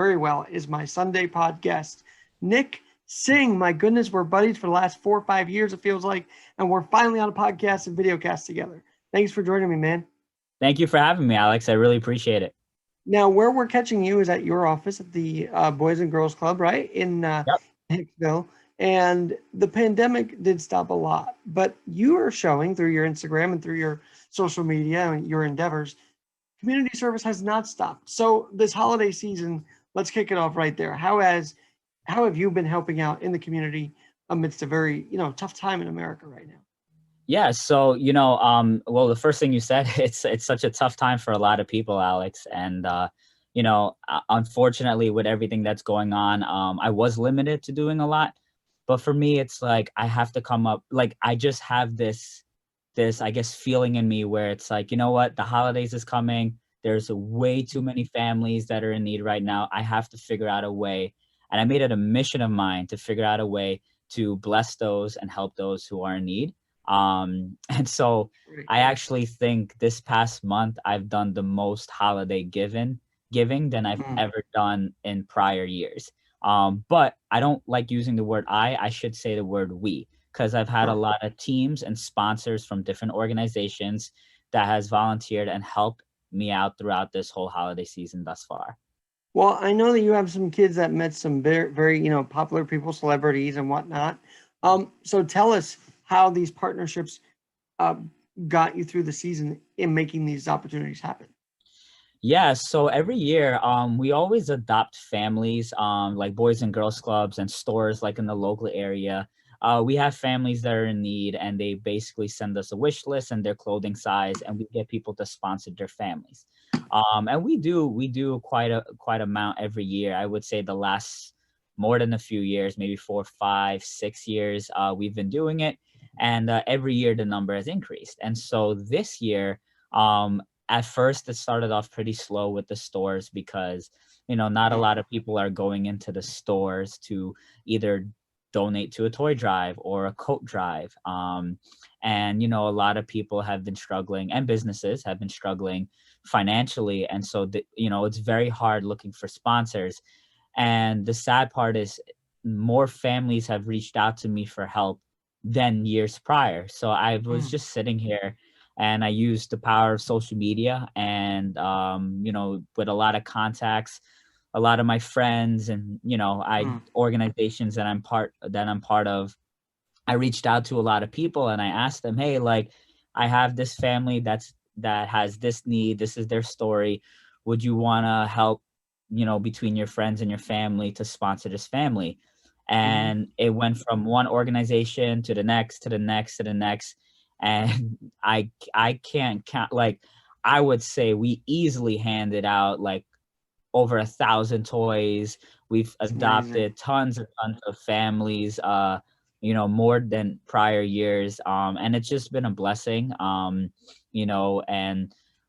very well is my Sunday podcast, Nick Singh. My goodness, we're buddies for the last 4 or 5 years, it feels like, and we're finally on a podcast and video cast together. Thanks for joining me, man. Thank you for having me, Alex. I really appreciate it. Now, where we're catching you is at your office at the Boys and Girls Club, right, in Yep. Hicksville. And the pandemic did stop a lot, but you are showing through your Instagram and through your social media and your endeavors, community service has not stopped. So this holiday season, let's kick it off right there. How have you been helping out in the community amidst a very tough time in America right now? Yeah. So, well, the first thing you said, it's such a tough time for a lot of people, Alex. And, unfortunately, with everything that's going on, I was limited to doing a lot. But for me, it's like I have to come up, like I just have this, I guess, feeling in me where it's like, you know what, the holidays is coming. There's way too many families that are in need right now. I have to figure out a way. And I made it a mission of mine to figure out a way to bless those and help those who are in need. And so I actually think this past month I've done the most holiday giving than I've ever done in prior years. But I don't like using the word I should say the word we, because I've had a lot of teams and sponsors from different organizations that has volunteered and helped me out throughout this whole holiday season thus far. Well, I know that you have some kids that met some very, very, popular people, celebrities and whatnot. So tell us how these partnerships uh, got you through the season in making these opportunities happen. Yeah, so every year, we always adopt families, like boys and girls clubs and stores like in the local area. We have families that are in need and they basically send us a wish list and their clothing size, and we get people to sponsor their families. And we do quite amount every year. I would say the last more than a few years, maybe 4, 5, 6 years, we've been doing it. And every year the number has increased. And so this year, at first it started off pretty slow with the stores because not a lot of people are going into the stores to either donate to a toy drive or a coat drive. And a lot of people have been struggling and businesses have been struggling financially, and so it's very hard looking for sponsors. And the sad part is more families have reached out to me for help than years prior. So I was just sitting here and I used the power of social media and, with a lot of contacts, a lot of my friends and, organizations that I'm part of. I reached out to a lot of people and I asked them, hey, like I have this family that has this need. This is their story. Would you want to help, between your friends and your family to sponsor this family? And it went from one organization to the next, to the next, to the next. And I can't count, like, I would say we easily handed out like over 1,000 toys. We've adopted tons and tons of families, more than prior years. And it's just been a blessing. And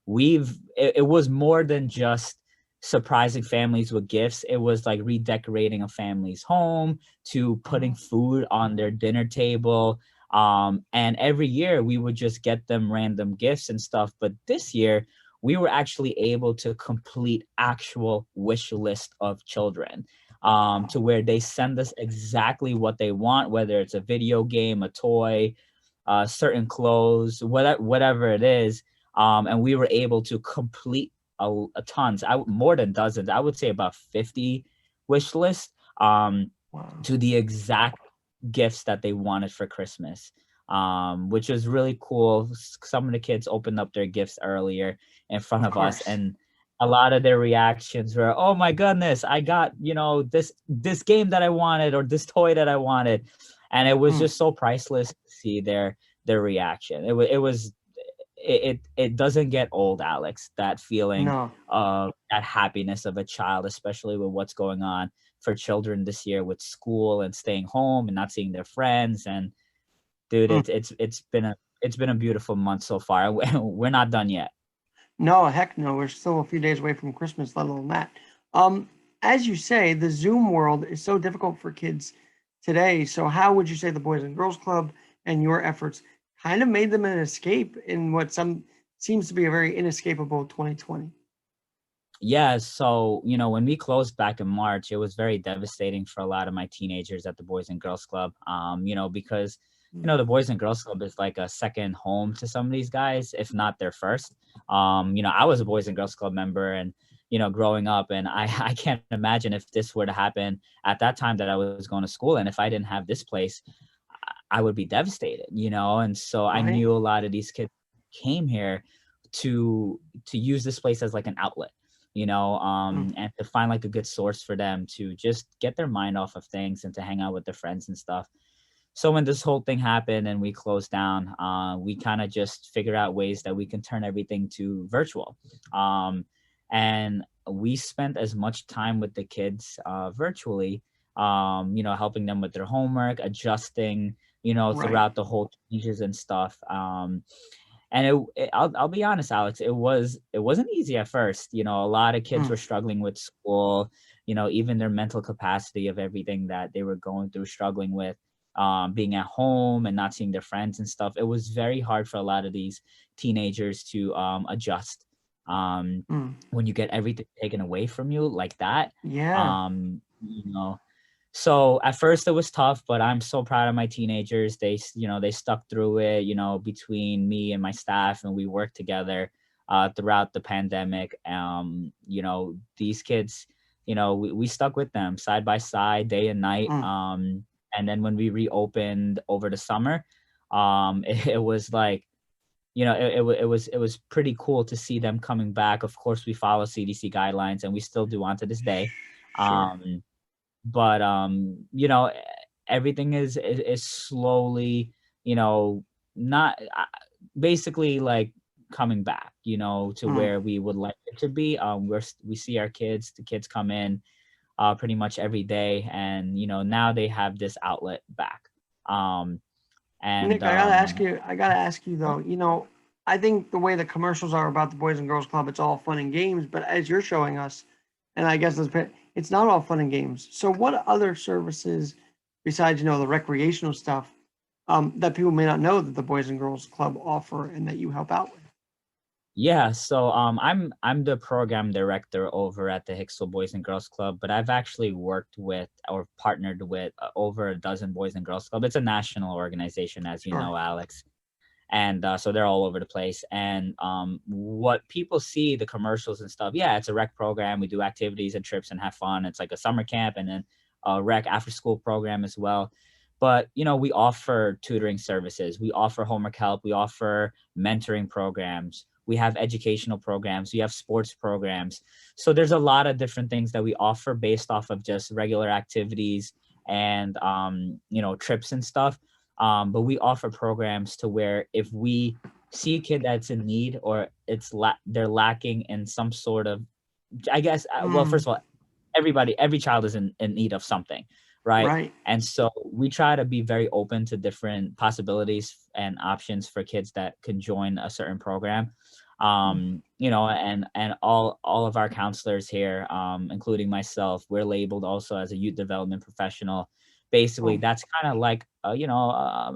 it was more than just surprising families with gifts. It was like redecorating a family's home to putting food on their dinner table. And every year we would just get them random gifts and stuff. But this year we were actually able to complete actual wish list of children, to where they send us exactly what they want, whether it's a video game, a toy, certain clothes, whatever it is. And we were able to complete a tons, more than dozens. I would say about 50 wish lists, to the exact gifts that they wanted for Christmas, which was really cool. Some of the kids opened up their gifts earlier in front of us, and a lot of their reactions were, "Oh my goodness, I got this game that I wanted or this toy that I wanted," and it was just so priceless to see their reaction. It doesn't get old, Alex, that feeling of that happiness of a child, especially with what's going on for children this year with school and staying home and not seeing their friends. And dude, it's been a beautiful month so far. We're not done yet. No, heck no. We're still a few days away from Christmas, let alone that. As you say, the Zoom world is so difficult for kids today. So how would you say the Boys and Girls Club and your efforts kind of made them an escape in what some seems to be a very inescapable 2020? Yeah, so when we closed back in March, it was very devastating for a lot of my teenagers at the Boys and Girls Club. Because the Boys and Girls Club is like a second home to some of these guys, if not their first. I was a Boys and Girls Club member, and growing up, and I can't imagine if this were to happen at that time that I was going to school, and if I didn't have this place, I would be devastated. And so I Right. knew a lot of these kids came here to use this place as like an outlet, and to find like a good source for them to just get their mind off of things and to hang out with their friends and stuff. So when this whole thing happened and we closed down, we kind of just figured out ways that we can turn everything to virtual. And we spent as much time with the kids virtually, helping them with their homework, adjusting, Right. throughout the whole changes and stuff. And I'll be honest, Alex, it wasn't easy at first. A lot of kids were struggling with school, even their mental capacity of everything that they were going through, struggling with being at home and not seeing their friends and stuff. It was very hard for a lot of these teenagers to adjust when you get everything taken away from you like that. Yeah. You know, so at first it was tough, but I'm so proud of my teenagers. They stuck through it, between me and my staff, and we worked together throughout the pandemic. These kids, we stuck with them side by side, day and night. And then when we reopened over the summer, it was like, it was pretty cool to see them coming back. Of course, we follow CDC guidelines, and we still do on to this day. Sure. But everything is slowly, not basically like coming back, to where we would like it to be. We see the kids come in pretty much every day, and now they have this outlet back. And Nick, I gotta ask you though, I think the way the commercials are about the Boys and Girls Club, it's all fun and games, but as you're showing us, and I guess it's not all fun and games. So what other services besides, the recreational stuff, that people may not know that the Boys and Girls Club offer and that you help out with? Yeah, so I'm the program director over at the Hicksville Boys and Girls Club, but I've actually worked with or partnered with over a dozen Boys and Girls Club. It's a national organization, as you Sure. know, Alex. And so they're all over the place. And what people see, the commercials and stuff, yeah, it's a rec program. We do activities and trips and have fun. It's like a summer camp and then a rec after school program as well. But, we offer tutoring services. We offer homework help. We offer mentoring programs. We have educational programs. We have sports programs. So there's a lot of different things that we offer based off of just regular activities and, trips and stuff. But we offer programs to where if we see a kid that's in need or they're lacking in some sort of, I guess, well, first of all, every child is in need of something, right? Right. And so we try to be very open to different possibilities and options for kids that can join a certain program. And all of our counselors here, including myself, we're labeled also as a youth development professional. Basically, that's kind of like a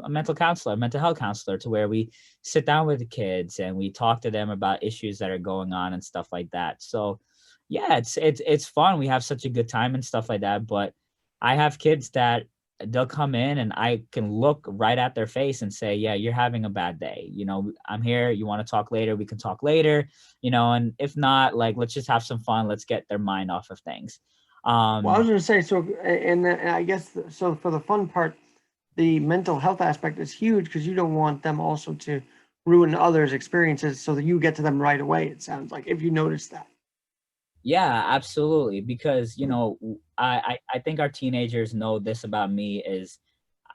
mental counselor, mental health counselor, to where we sit down with the kids and we talk to them about issues that are going on and stuff like that. So yeah, it's fun. We have such a good time and stuff like that. But I have kids that they'll come in and I can look right at their face and say, yeah, you're having a bad day. I'm here. You want to talk later? We can talk later, and if not, like, let's just have some fun. Let's get their mind off of things. Well, I was going to say, so, and I guess, so for the fun part, the mental health aspect is huge because you don't want them also to ruin others' experiences so that you get to them right away, it sounds like, if you notice that. Yeah, absolutely. Because, I think our teenagers know this about me is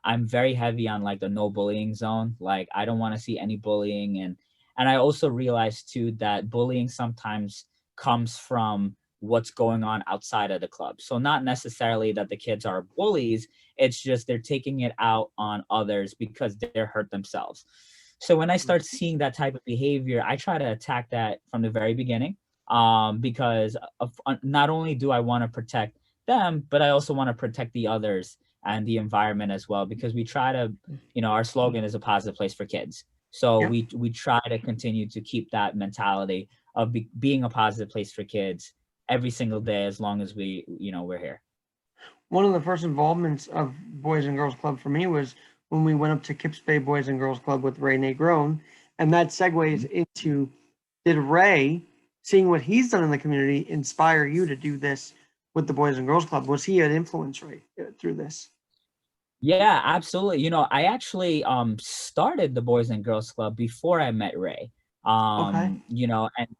I'm very heavy on like the no bullying zone. Like I don't want to see any bullying. And I also realize too that bullying sometimes comes from what's going on outside of the club. So not necessarily that the kids are bullies, it's just they're taking it out on others because they're hurt themselves. So when I start seeing that type of behavior, I try to attack that from the very beginning, because not only do I want to protect them, but I also want to protect the others and the environment as well, because we try to, our slogan is a positive place for kids. So Yep. we try to continue to keep that mentality of being a positive place for kids every single day as long as we're here. One of the first involvements of Boys and Girls Club for me was when we went up to Kips Bay Boys and Girls Club with Ray Negron. And that segues into, did Ray, seeing what he's done in the community, inspire you to do this with the Boys and Girls Club? Was he an influence, Ray, through this? Yeah, absolutely. I actually started the Boys and Girls Club before I met Ray. Okay.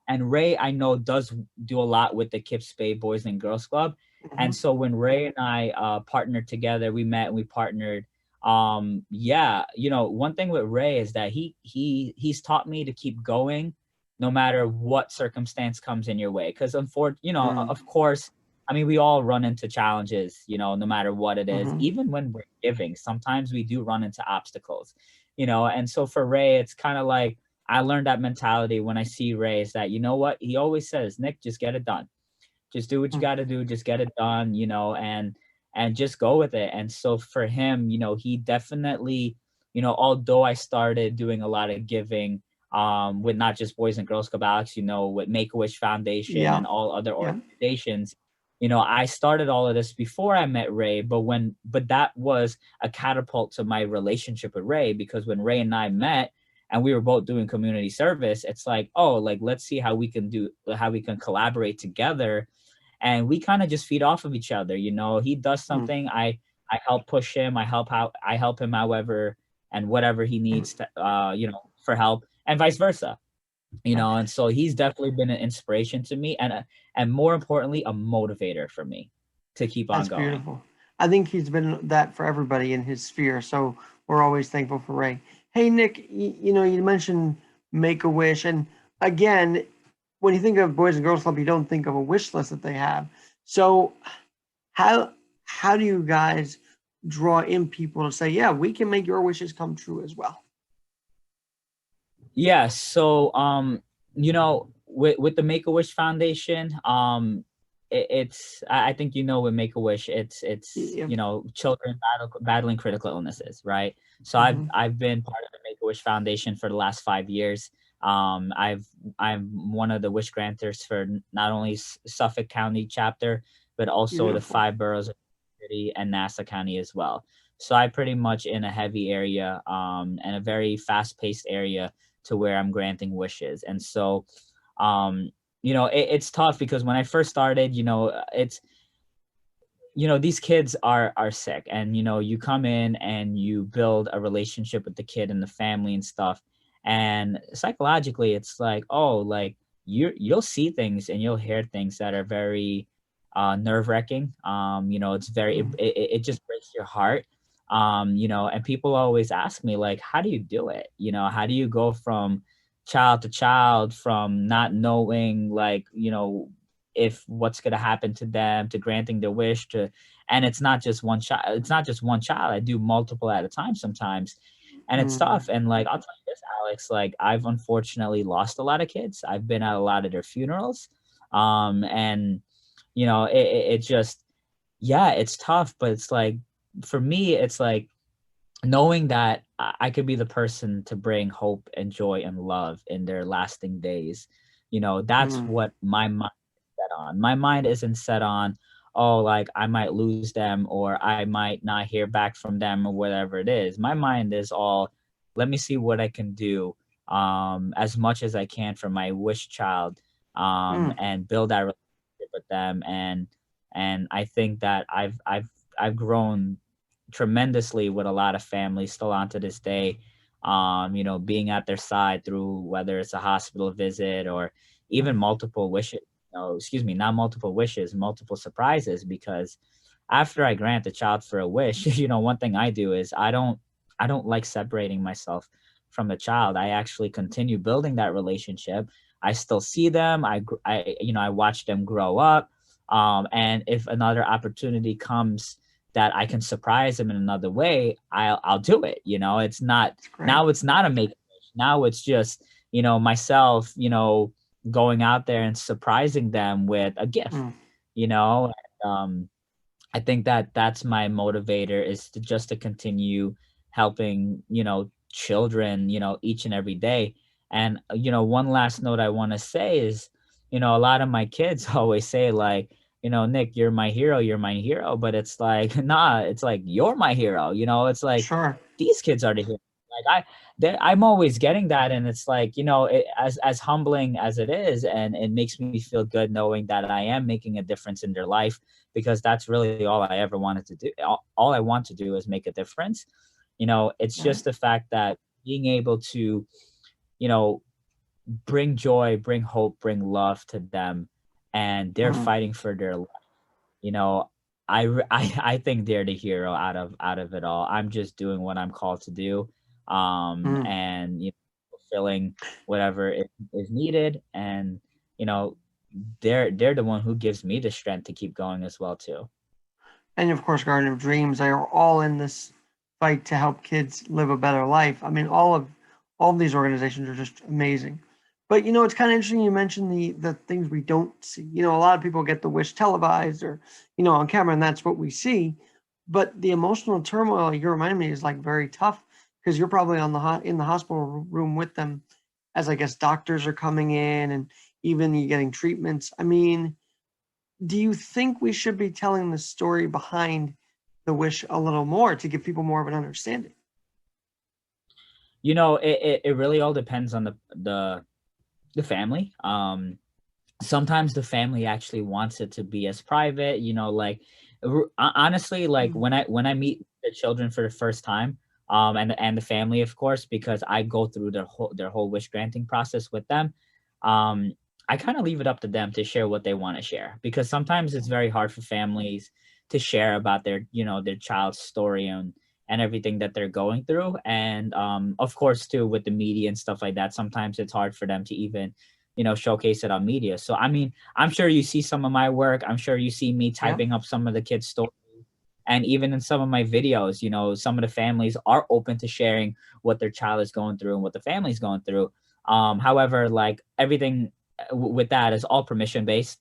And Ray, I know, does do a lot with the Kips Bay Boys and Girls Club. And Mhm. so when Ray and I partnered together, we met and we partnered. Yeah, one thing with Ray is that he's taught me to keep going no matter what circumstance comes in your way. Because of course, I mean, we all run into challenges, no matter what it is. Mhm. Even when we're giving, sometimes we do run into obstacles, and so for Ray, it's kind of like I learned that mentality when I see Ray, is that, you know what? He always says, Nick, just get it done. Just do what you Mm. got to do. Just get it done, and just go with it. And so for him, he definitely, although I started doing a lot of giving, with not just Boys and Girls Club Alex, with Make-A-Wish Foundation Yeah. and all other Yeah. organizations. I started all of this before I met Ray, but that was a catapult to my relationship with Ray, because when Ray and I met and we were both doing community service, it's like, oh, like, let's see how we can collaborate together. And we kind of just feed off of each other. He does Mm. something, I help push him, I help him however and whatever he needs to, for help, and vice versa. And so he's definitely been an inspiration to me, and more importantly, a motivator for me to keep on That's going. beautiful. I think he's been that for everybody in his sphere. So we're always thankful for Ray. Hey, Nick, you mentioned Make a Wish. And again, when you think of Boys and Girls Club, you don't think of a wish list that they have. So how do you guys draw in people to say, yeah, we can make your wishes come true as well? Yeah. So, with the Make-A-Wish Foundation, I think, with Make-A-Wish, it's Yeah. children battling critical illnesses, right? So Mm-hmm. I've been part of the Make-A-Wish Foundation for the last 5 years. I'm one of the wish granters for not only Suffolk County chapter, but also the Beautiful. 5 boroughs of the city and Nassau County as well. So I pretty much in a heavy area, and a very fast-paced area, to where I'm granting wishes. And so, it's tough, because when I first started, it's, these kids are sick, and, you come in and you build a relationship with the kid and the family and stuff. And psychologically, it's like, oh, like, you'll see things and you'll hear things that are very nerve wracking. It's very, Mm. it just breaks your heart. And people always ask me, like, how do you do it? How do you go from child to child, from not knowing, like, if what's going to happen to them, to granting their wish, to, and it's not just one child. It's not just one child. I do multiple at a time sometimes. And it's Mm. tough. And, like, I'll tell you this, Alex, like, I've unfortunately lost a lot of kids. I've been at a lot of their funerals. And, it just, yeah, it's tough, but it's like, for me, it's like knowing that I could be the person to bring hope and joy and love in their lasting days. That's Mm. what my mind is set on. My mind isn't set on, oh, like, I might lose them, or I might not hear back from them, or whatever it is. My mind is all, let me see what I can do, as much as I can for my wish child, Mm. and build that relationship with them. And I think that I've grown tremendously with a lot of families still on to this day. Being at their side through, whether it's a hospital visit or even Mm. multiple wishes, excuse me, not multiple wishes, multiple surprises. Because after I grant the child for a wish, one thing I do is I don't like separating myself from the child. I actually continue building that relationship. I still see them. I watch them grow up. And if another opportunity comes that I can surprise them in another way, I'll do it. It's not, That's great. now it's not a make. Now it's just, myself, going out there and surprising them with a gift, Mm. And, I think that that's my motivator, is to continue helping, children, each and every day. And, one last note I want to say is, a lot of my kids always say like, Nick, you're my hero. But it's like, nah, it's like, you're my hero. It's like, Sure. these kids are the hero. Like I'm always getting that. And it's like, as humbling as it is, and it makes me feel good knowing that I am making a difference in their life, because that's really all I ever wanted to do. All I want to do is make a difference. It's Right. just the fact that being able to, you know, bring joy, bring hope, bring love to them, and they're Mm, fighting for their life. You know, I think they're the hero out of it all. I'm just doing what I'm called to do, mm. and fulfilling whatever is needed, and you know, they're the one who gives me the strength to keep going as well too. And of course, Garden of Dreams, they are all in this fight to help kids live a better life. I mean, all of these organizations are just amazing. But it's kind of interesting you mentioned the things we don't see. A lot of people get the wish televised or on camera, and that's what we see. But the emotional turmoil you reminded me is like very tough because you're probably on in the hospital room with them as I guess doctors are coming in and even you getting treatments. I mean, do you think we should be telling the story behind the wish a little more to give people more of an understanding? It really all depends on the family. Sometimes the family actually wants it to be as private, like honestly, like Mm, when I meet the children for the first time, and the family, of course, because I go through their whole wish granting process with them. um I kind of leave it up to them to share what they want to share, because sometimes it's very hard for families to share about their child's story and everything that they're going through. And of course too, with the media and stuff like that, sometimes it's hard for them to even showcase it on media. So I mean, I'm sure you see some of my work. I'm sure you see me yeah, typing up some of the kids' stories. And even in some of my videos, some of the families are open to sharing what their child is going through and what the family's going through. However, like everything with that is all permission based.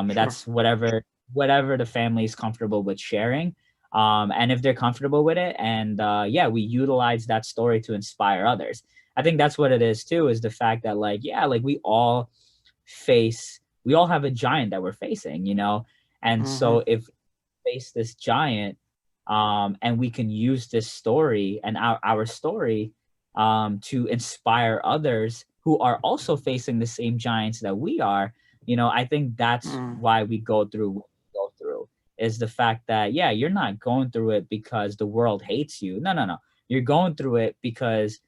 sure. That's whatever the family is comfortable with sharing. And if they're comfortable with it, and yeah, we utilize that story to inspire others. I think that's what it is too, is the fact that like, yeah, like we all have a giant that we're facing. And Hmm. so if we face this giant, and we can use this story and our story, to inspire others who are also facing the same giants that we are. I think that's Mm, why we go through what we go through, is the fact that, yeah, you're not going through it because the world hates you. No, no, no. You're going through it because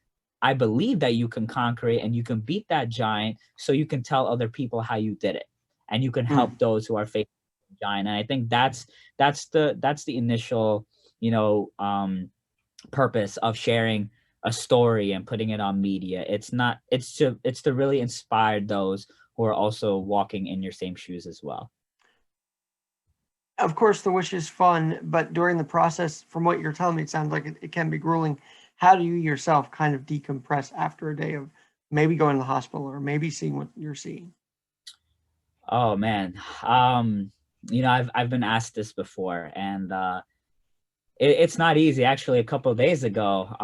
I believe that you can conquer it and you can beat that giant, so you can tell other people how you did it, and you can mm. help those who are facing the giant. And I think that's the initial, you know, um, purpose of sharing a story and putting it on media. It's to really inspire those who are also walking in your same shoes as well. Of course, the wish is fun, but during the process, from what you're telling me, it sounds like it can be grueling. How do you yourself kind of decompress after a day of maybe going to the hospital or maybe seeing what you're seeing? Oh man. Um, I've been asked this before, and it's not easy. Actually, a couple of days ago,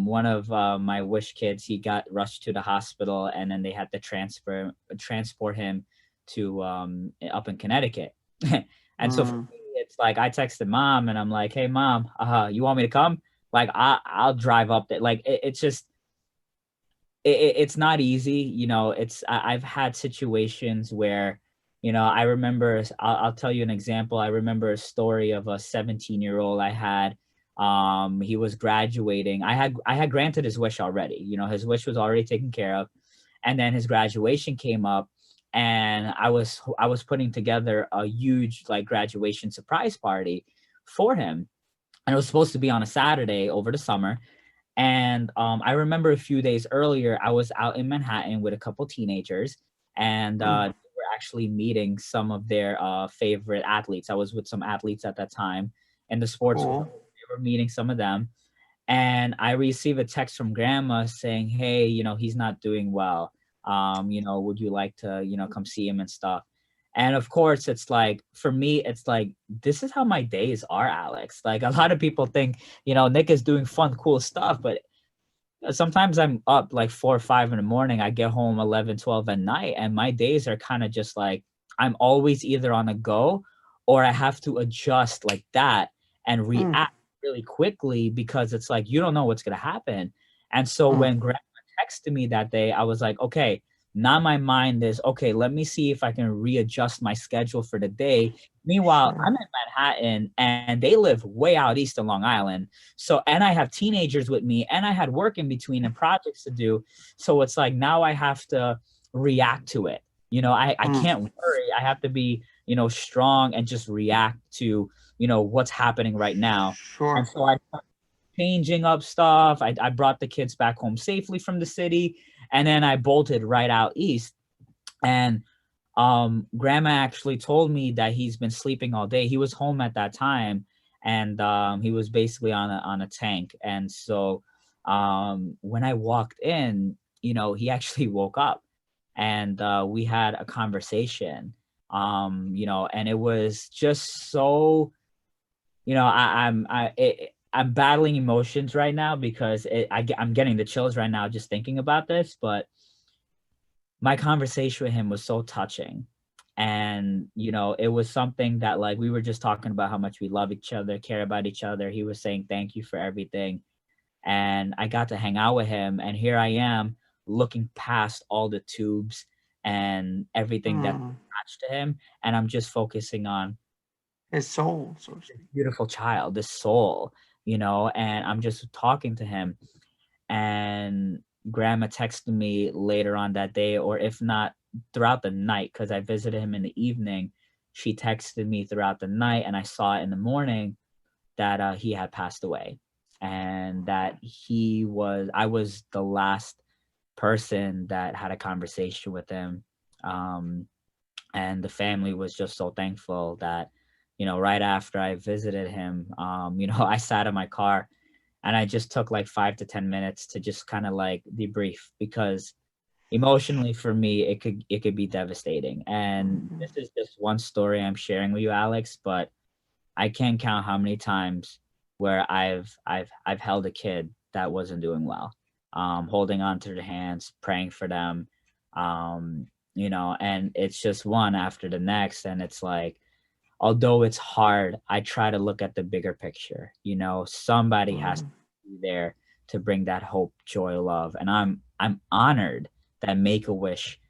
one of my wish kids, he got rushed to the hospital, and then they had to transport him to up in Connecticut. And so for Mm, me, it's like I texted mom, and I'm like, "Hey, mom, you want me to come? Like, I'll drive up there." Like, it's just it's not easy. I've had situations where, I remember, I'll tell you an example. I remember a story of a 17-year-old I had. He was graduating. I had granted his wish already. His wish was already taken care of. And then his graduation came up, and I was putting together a huge like graduation surprise party for him. And it was supposed to be on a Saturday over the summer. And I remember a few days earlier, I was out in Manhattan with a couple teenagers, and mm, they were actually meeting some of their favorite athletes. I was with some athletes at that time in the sports world. cool. They were meeting some of them, and I received a text from grandma saying, "Hey, he's not doing well. Would you like to, come see him and stuff?" And of course, it's like, for me, it's like, this is how my days are, Alex. Like, a lot of people think, Nick is doing fun, cool stuff, but sometimes I'm up like 4 or 5 in the morning. I get home 11, 12 at night, and my days are kind of just like I'm always either on a go or I have to adjust like that and Mm, react really quickly because it's like you don't know what's gonna happen. And so mm, when Grandma texted me that day, I was like, okay, now my mind is okay, let me see if I can readjust my schedule for the day. Meanwhile, sure. I'm in Manhattan and they live way out east of Long Island. So, and I have teenagers with me and I had work in between and projects to do. So it's like now I have to react to it. I Mm, can't worry. I have to be, strong and just react to, what's happening right now. And sure. so I started changing up stuff. I brought the kids back home safely from the city. And then I bolted right out east. And grandma actually told me that he's been sleeping all day. He was home at that time and he was basically on a tank. And so when I walked in, he actually woke up and we had a conversation. And it was just so, I'm battling emotions right now because I'm getting the chills right now just thinking about this, but my conversation with him was so touching. And, it was something that like we were just talking about how much we love each other, care about each other. He was saying thank you for everything. And I got to hang out with him. And here I am looking past all the tubes and everything that's Mm. attached to him. And I'm just focusing on His soul, so to this speak. beautiful child, this soul, and I'm just talking to him. And grandma texted me later on that day, or if not throughout the night, because I visited him in the evening. She texted me throughout the night and I saw it in the morning that he had passed away and that I was the last person that had a conversation with him. um, and the family was just so thankful that right after I visited him, I sat in my car and I just took like 5 to 10 minutes to just kind of like debrief because emotionally for me it could be devastating. And Mhm. this is just one story I'm sharing with you, Alex, but I can't count how many times where I've held a kid that wasn't doing well, holding on to their hands, praying for them, and it's just one after the next, and it's like although it's hard, I try to look at the bigger picture. Somebody has to Mm. be there to bring that hope, joy, love. And I'm honored that Make-A-Wish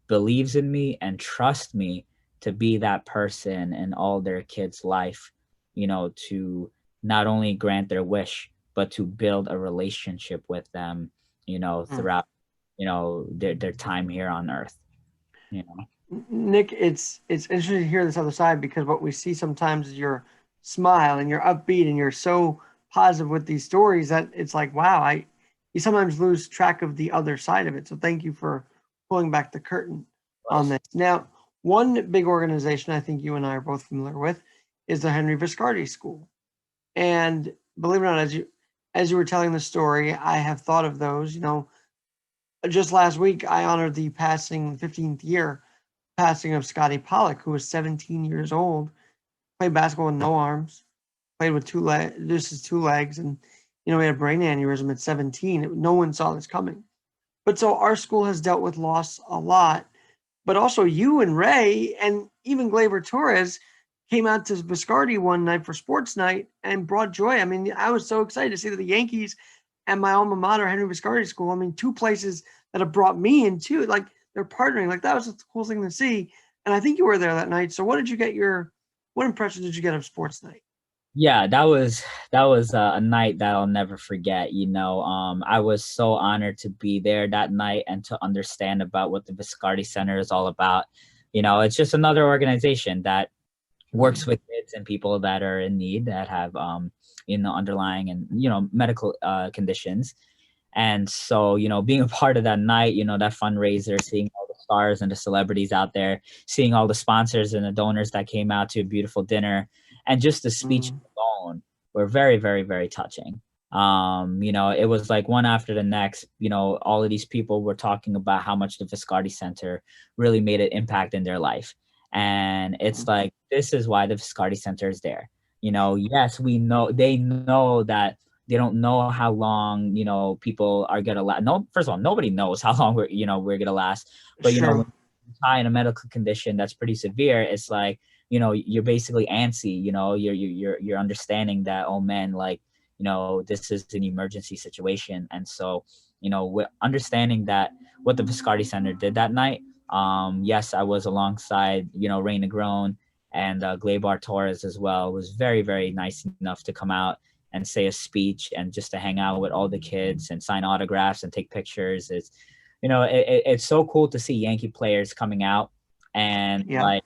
believes in me and trusts me to be that person in all their kids' life, to not only grant their wish, but to build a relationship with them, Mm. throughout, their time here on earth, you know. Nick, it's interesting to hear this other side because what we see sometimes is your smile and you're upbeat and you're so positive with these stories that it's like, wow, you sometimes lose track of the other side of it. So thank you for pulling back the curtain on this. Now, one big organization I think you and I are both familiar with is the Henry Viscardi School. And believe it or not, as you were telling the story, I have thought of those. Just last week I honored the 15th year passing of Scotty Pollock, who was 17 years old, played basketball with no arms, played with just his two legs, and he had a brain aneurysm at 17. No one saw this coming. But so our school has dealt with loss a lot, but also you and Ray and even Glaber Torres came out to Viscardi one night for sports night and brought joy. I mean, I was so excited to see that the Yankees and my alma mater, Henry Viscardi School, I mean, two places that have brought me in too. Like they're partnering. Like that was the cool thing to see. And I think you were there that night. So what impression did you get of sports night? Yeah, that was a night that I'll never forget. I was so honored to be there that night and to understand about what the Viscardi Center is all about. It's just another organization that works Mm, with kids and people that are in need that have underlying and medical conditions. And so, being a part of that night, that fundraiser, seeing all the stars and the celebrities out there, seeing all the sponsors and the donors that came out to a beautiful dinner, and just the speech mm, alone were very, very, very touching. It was like one after the next, all of these people were talking about how much the Viscardi Center really made an impact in their life. And it's mm, like, this is why the Viscardi Center is there. Yes, we know, they know that they don't know how long, people are gonna last. No, first of all, nobody knows how long we're gonna last. But when Sure. you're in a medical condition that's pretty severe, it's like, you're basically antsy. You're understanding that, oh man, like, this is an emergency situation. And so, with understanding that what the Viscardi Center did that night, yes, I was alongside, Ray Negron and Gleyber Torres as well. It was very, very nice enough to come out and say a speech and just to hang out with all the kids and sign autographs and take pictures. It's so cool to see Yankee players coming out and Yeah.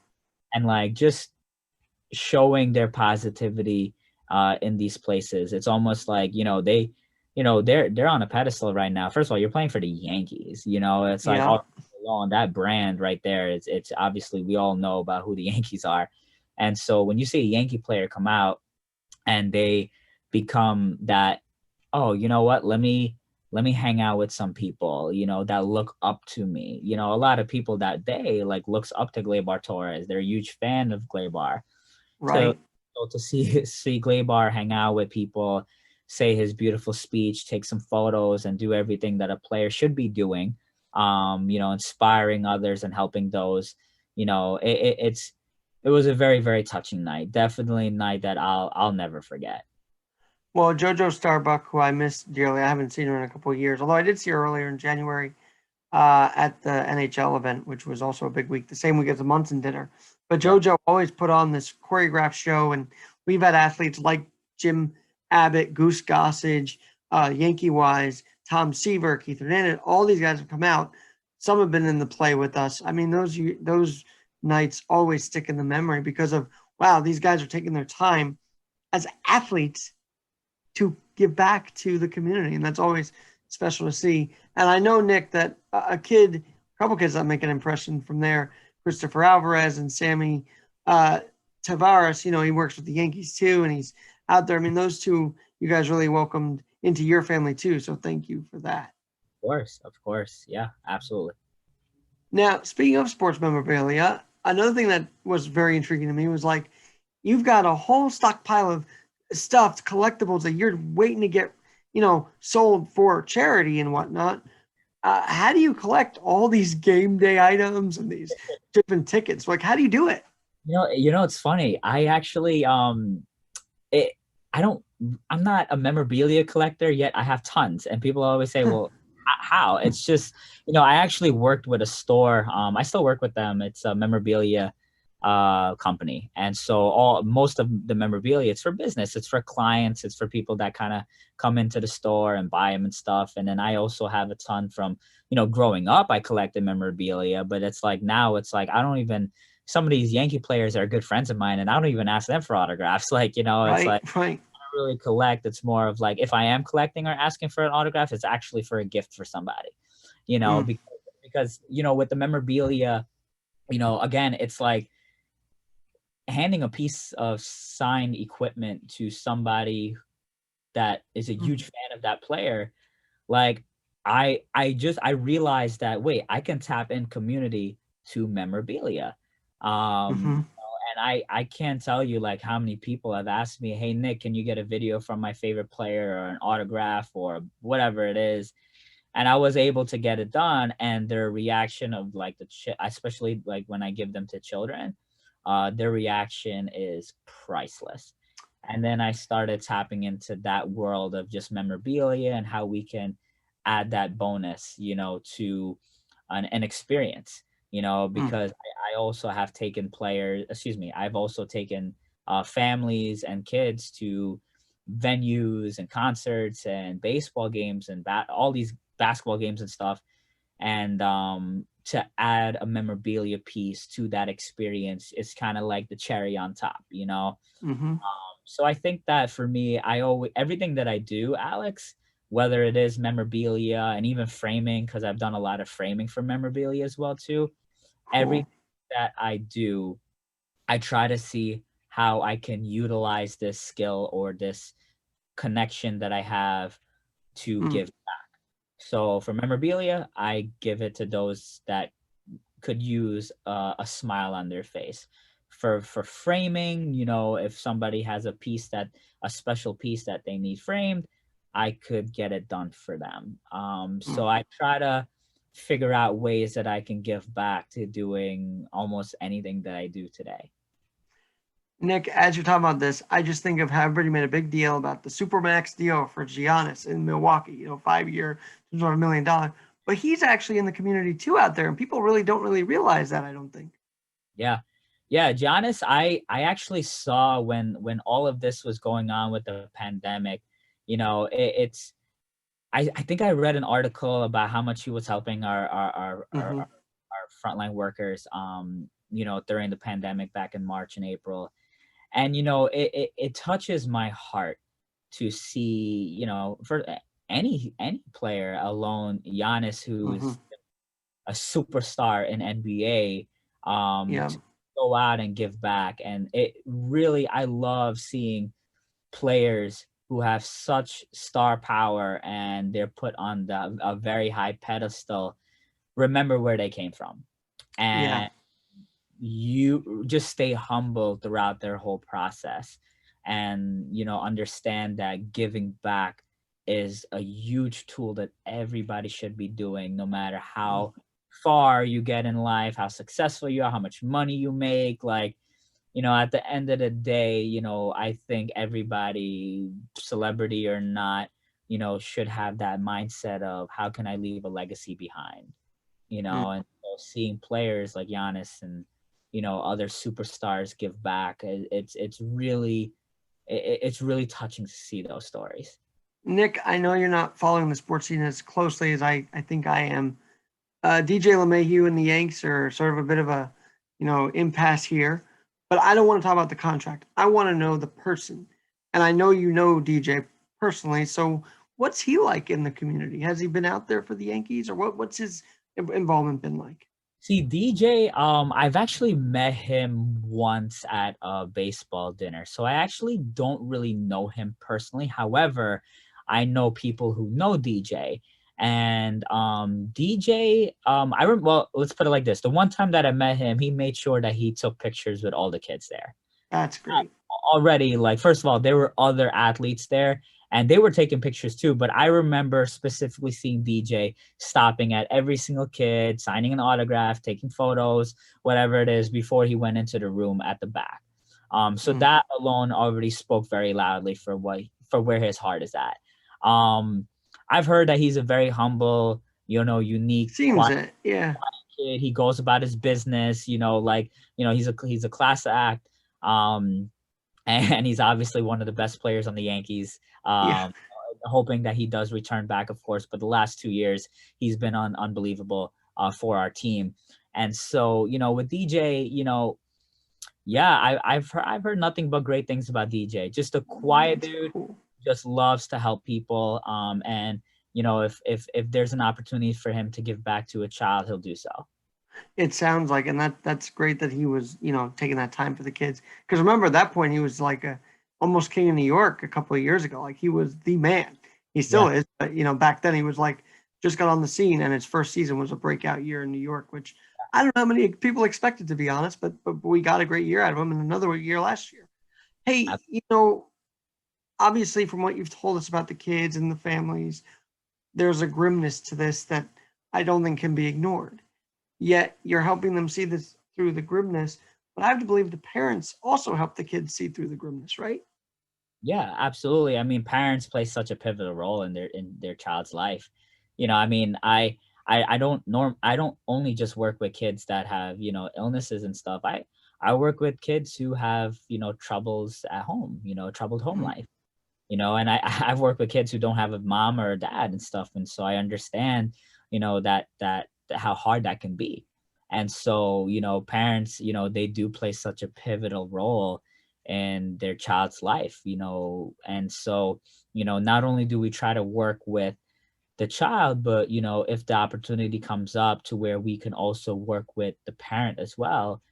like just showing their positivity in these places. It's almost like, they're on a pedestal right now. First of all, you're playing for the Yankees. It's like Yeah. all along that brand right there. It's obviously, we all know about who the Yankees are. And so when you see a Yankee player come out and they become that, oh, you know what, let me hang out with some people, that look up to me. A lot of people that day like looks up to Gleyber Torres. They're a huge fan of Gleyber. So, Right. to see Gleyber hang out with people, say his beautiful speech, take some photos, and do everything that a player should be doing, inspiring others and helping those, it was a very, very touching night. Definitely a night that I'll never forget. Well, JoJo Starbuck, who I miss dearly, I haven't seen her in a couple of years, although I did see her earlier in January at the NHL event, which was also a big week, the same week as the Munson dinner. But Yeah, JoJo always put on this choreographed show, and we've had athletes like Jim Abbott, Goose Gossage, Yankee Wise, Tom Seaver, Keith Hernandez. All these guys have come out. Some have been in the play with us. I mean, those nights always stick in the memory because of, wow, these guys are taking their time as athletes to give back to the community, and that's always special to see. And I know, Nick, that a couple kids that make an impression from there, Christopher Alvarez and Sammy Tavares. He works with the Yankees too, and he's out there. I mean, those two you guys really welcomed into your family too. So thank you for that. of course, yeah, absolutely. Now, speaking of sports memorabilia, another thing that was very intriguing to me was like you've got a whole stockpile of stuffed collectibles that you're waiting to get, sold for charity and whatnot. How do you collect all these game day items and these different tickets? Like, how do you do it? It's funny. I actually it I don't I'm not a memorabilia collector yet. I have tons, and people always say, well, how? It's just, I actually worked with a store. I still work with them. It's a memorabilia company. And so most of the memorabilia, it's for business, it's for clients, it's for people that kind of come into the store and buy them and stuff. And then I also have a ton from, growing up, I collected memorabilia, but it's like now it's like I don't even, some of these Yankee players are good friends of mine and I don't even ask them for autographs. Like, it's Right, like right. really collect. It's more of like, if I am collecting or asking for an autograph, it's actually for a gift for somebody, Mm, because with the memorabilia, again, it's like handing a piece of signed equipment to somebody that is a mm, huge fan of that player. Like, I realized that, wait, I can tap in community to memorabilia. mm-hmm. And I can't tell you like how many people have asked me, hey Nick, can you get a video from my favorite player or an autograph or whatever it is? And I was able to get it done. And their reaction of like especially like when I give them to children, their reaction is priceless. And then I started tapping into that world of just memorabilia and how we can add that bonus, to an experience, Mm, because I also have taken I've also taken families and kids to venues and concerts and baseball games and all these basketball games and stuff. And to add a memorabilia piece to that experience is kind of like the cherry on top. mm-hmm. So I think that for me, I always, everything that I do, Alex, whether it is memorabilia and even framing, because I've done a lot of framing for memorabilia as well too. Everything Cool. that I do, I try to see how I can utilize this skill or this connection that I have to Mm, give back. So for memorabilia, I give it to those that could use a smile on their face. For framing, if somebody has a special piece that they need framed, I could get it done for them. So Mm. I try to figure out ways that I can give back to doing almost anything that I do today. Nick, as you're talking about this, I just think of how everybody made a big deal about the Supermax deal for Giannis in Milwaukee, 5-year, $200 million. But he's actually in the community too out there, and people really don't really realize that, I don't think. Yeah. Yeah, Giannis, I actually saw when all of this was going on with the pandemic, it's I think I read an article about how much he was helping Hmm. our frontline workers during the pandemic back in March and April. And it touches my heart to see, for any player, alone Giannis, Hmm. who's a superstar in NBA, Yeah. to go out and give back. And it really, I love seeing players who have such star power and they're put on a very high pedestal remember where they came from, Yeah. and you just stay humble throughout their whole process, and understand that giving back is a huge tool that everybody should be doing, no matter how far you get in life, how successful you are, how much money you make. Like, at the end of the day, I think everybody, celebrity or not, should have that mindset of how can I leave a legacy behind, Mm. and so seeing players like Giannis and, other superstars give back, it's really touching to see those stories. Nick, I know you're not following the sports scene as closely as I think I am. DJ LeMahieu and the Yanks are sort of a bit of a, impasse here. But I don't want to talk about the contract. I want to know the person. And I know you know DJ personally. So what's he like in the community? Has he been out there for the Yankees, or what's his involvement been like? See, DJ, I've actually met him once at a baseball dinner. So I actually don't really know him personally. However, I know people who know DJ. And DJ, well, let's put it like this. The one time that I met him, he made sure that he took pictures with all the kids there. That's great. Already, like, first of all, there were other athletes there and they were taking pictures too, but I remember specifically seeing DJ stopping at every single kid, signing an autograph, taking photos, whatever it is, before he went into the room at the back. So Mm. that alone already spoke very loudly for where his heart is at. um I've heard that he's a very humble, unique, Seems quiet it. Yeah. kid. He goes about his business, he's a class act. And he's obviously one of the best players on the Yankees. Yeah. Hoping that he does return back, of course. But the last 2 years, he's been unbelievable for our team. And so, with DJ, yeah, I've heard nothing but great things about DJ. Just a quiet That's dude, cool. just loves to help people. And if there's an opportunity for him to give back to a child, he'll do so. It sounds like, and that's great that he was, taking that time for the kids. Because remember, at that point, he was like a almost king of New York a couple of years ago. Like he was the man. He still Yeah. is, but back then he was like just got on the scene, and his first season was a breakout year in New York, which I don't know how many people expected, to be honest. But we got a great year out of him, and another year last year. Hey, obviously, from what you've told us about the kids and the families, there's a grimness to this that I don't think can be ignored. Yet you're helping them see this through the grimness. But I have to believe the parents also help the kids see through the grimness, right? Yeah, absolutely. I mean, parents play such a pivotal role in their child's life. I mean, I don't only just work with kids that have, illnesses and stuff. I work with kids who have, troubles at home, troubled home Mm. life. And I've worked with kids who don't have a mom or a dad and stuff. And so I understand, that how hard that can be. And so, parents, they do play such a pivotal role in their child's life, and so, not only do we try to work with the child, but, if the opportunity comes up to where we can also work with the parent as well,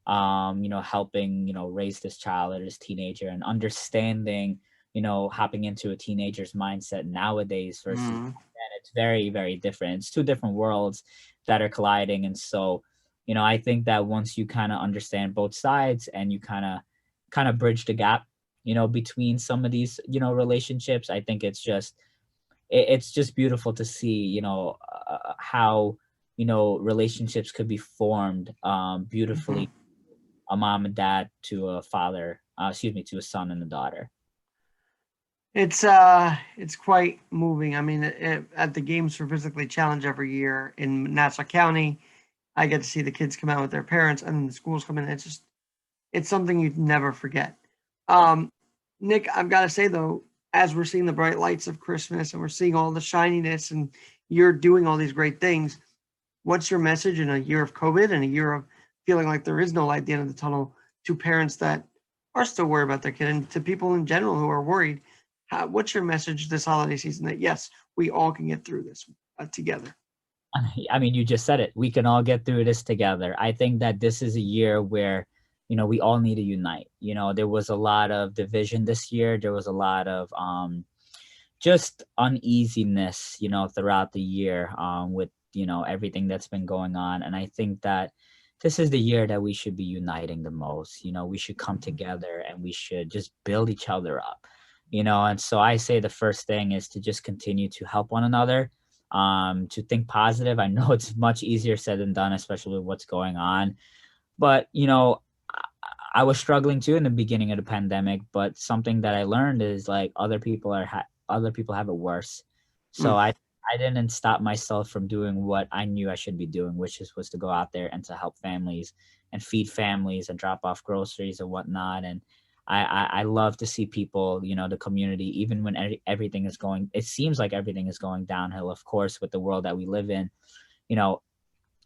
helping, raise this child or this teenager, and understanding, hopping into a teenager's mindset nowadays versus Mm. then, it's very, very different. It's two different worlds that are colliding. And so, I think that once you kind of understand both sides and you kind of bridge the gap, between some of these, relationships, I think it's just it's just beautiful to see, how, relationships could be formed Mhm. beautifully, a mom and dad to a father, to a son and a daughter. It's quite moving. I mean, at the Games for Physically Challenged every year in Nassau County, I get to see the kids come out with their parents, and then the schools come in. It's something you'd never forget. Um, Nick, I've got to say though, as we're seeing the bright lights of Christmas and we're seeing all the shininess, and you're doing all these great things, what's your message in a year of COVID and a year of feeling like there is no light at the end of the tunnel to parents that are still worried about their kid and to people in general who are worried? What's your message this holiday season that yes, we all can get through this together? I mean, you just said it. We can all get through this together. I think that this is a year where, we all need to unite. There was a lot of division this year. There was a lot of just uneasiness, throughout the year with, everything that's been going on. And I think that this is the year that we should be uniting the most. We should come together and we should just build each other up, and so I say the first thing is to just continue to help one another, to think positive. I know it's much easier said than done, especially with what's going on. But, I was struggling too in the beginning of the pandemic, but something that I learned is like other people have it worse. So Mm. I didn't stop myself from doing what I knew I should be doing, which was to go out there and to help families and feed families and drop off groceries and whatnot. And I love to see people, the community, even when everything is going, it seems like everything is going downhill, of course, with the world that we live in, you know,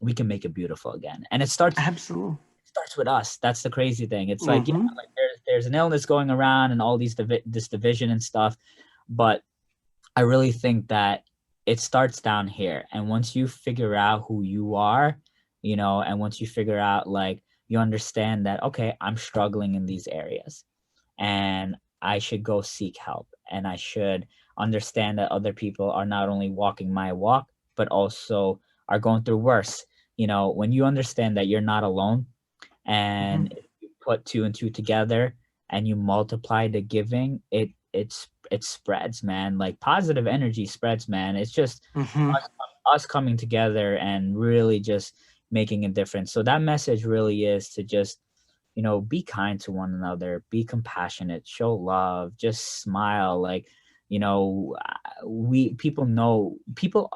we can make it beautiful again. And Absolutely. starts with us. That's the crazy thing. It's like, yeah, Mm-hmm. like there's an illness going around and all this division and stuff, but I really think that it starts down here. And once you figure out who you are, and once you figure out, like, you understand that, okay, I'm struggling in these areas and I should go seek help, and I should understand that other people are not only walking my walk, but also are going through worse. When you understand that you're not alone, Mm-hmm. and if you put two and two together and you multiply the giving, it spreads, man. Like, positive energy spreads, man. It's just Mm-hmm. us, us coming together and really just making a difference. So that message really is to just, be kind to one another, be compassionate, show love, just smile. Like, we people know people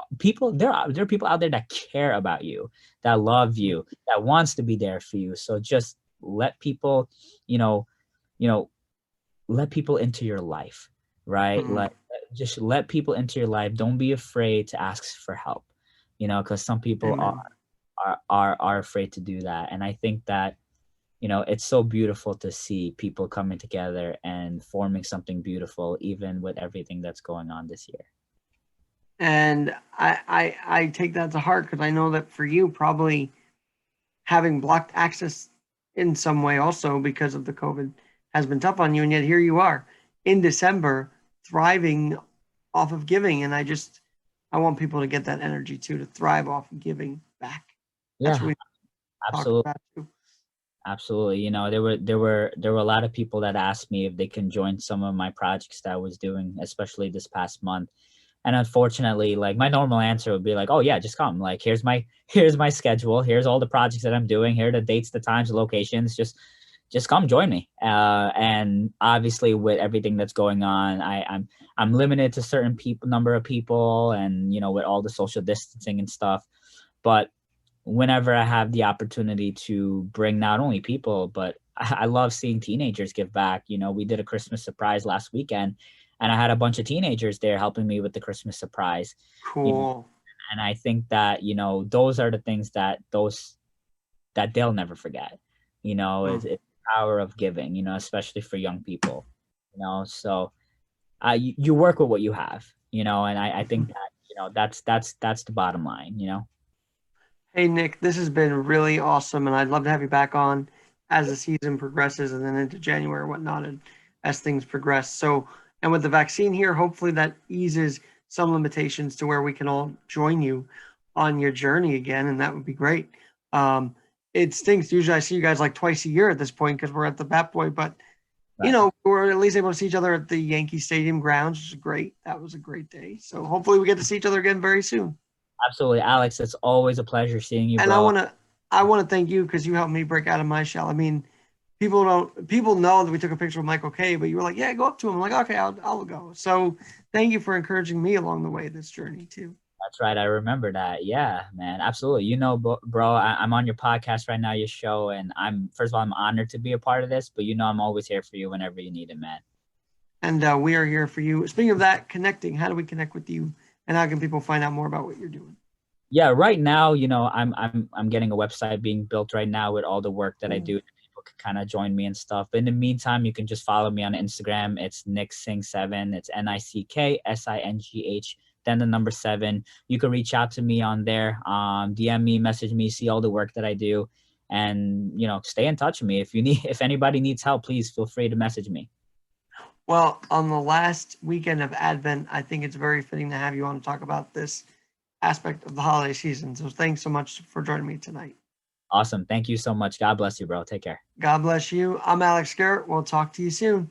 there are people out there that care about you, that love you, that wants to be there for you. So just let people, you know you know let people into your life, right? Mm-hmm. Like, just let people into your life. Don't be afraid to ask for help, because some people Amen. are afraid to do that. And I think that, it's so beautiful to see people coming together and forming something beautiful, even with everything that's going on this year. And I take that to heart because I know that for you, probably having blocked access in some way also because of the COVID has been tough on you. And yet here you are in December thriving off of giving. And I want people to get that energy too, to thrive off of giving back. That's what Yeah, we talked absolutely. about too. Absolutely. There were a lot of people that asked me if they can join some of my projects that I was doing, especially this past month. And unfortunately, like, my normal answer would be like, "Oh yeah, just come. Like, here's my schedule. Here's all the projects that I'm doing. Here are the dates, the times, the locations. Just come join me." And obviously, with everything that's going on, I'm limited to certain number of people, and with all the social distancing and stuff. But whenever I have the opportunity to bring not only people, but I love seeing teenagers give back. We did a Christmas surprise last weekend, and I had a bunch of teenagers there helping me with the Christmas surprise. You know, Cool. and I think that, those are the things that they'll never forget. It's Mm. the power of giving. Especially for young people. So you work with what you have. And I think that, that's the bottom line. Hey, Nick, this has been really awesome, and I'd love to have you back on as the season progresses and then into January and whatnot, and as things progress. So, and with the vaccine here, hopefully that eases some limitations to where we can all join you on your journey again, and that would be great. It stinks. Usually I see you guys like twice a year at this point because we're at the Bat Boy, but Right. were at least able to see each other at the Yankee Stadium grounds, which is great. That was a great day. So hopefully we get to see each other again very soon. Absolutely, Alex. It's always a pleasure seeing you, And bro. I want to thank you because you helped me break out of my shell. I mean, people know that we took a picture with Michael K, but you were like, yeah, go up to him. I'm like, okay, I'll go. So thank you for encouraging me along the way this journey too. That's right. I remember that. Yeah, man. Absolutely. You know, bro, I'm on your podcast right now, your show, and first of all, I'm honored to be a part of this, but you know, I'm always here for you whenever you need it, man. And we are here for you. Speaking of that, connecting, how do we connect with you and how can people find out more about what you're doing? Yeah, right now, you know, I'm getting a website being built right now with all the work that I do. People can kind of join me and stuff. But in the meantime, you can just follow me on Instagram. It's Nick Singh 7. It's NickSingh, then the number 7. You can reach out to me on there. DM me, message me, see all the work that I do, and you know, stay in touch with me. If anybody needs help, please feel free to message me. Well, on the last weekend of Advent, I think it's very fitting to have you on to talk about this aspect of the holiday season. So thanks so much for joining me tonight. Awesome. Thank you so much. God bless you, bro. Take care. God bless you. I'm Alex Garrett. We'll talk to you soon.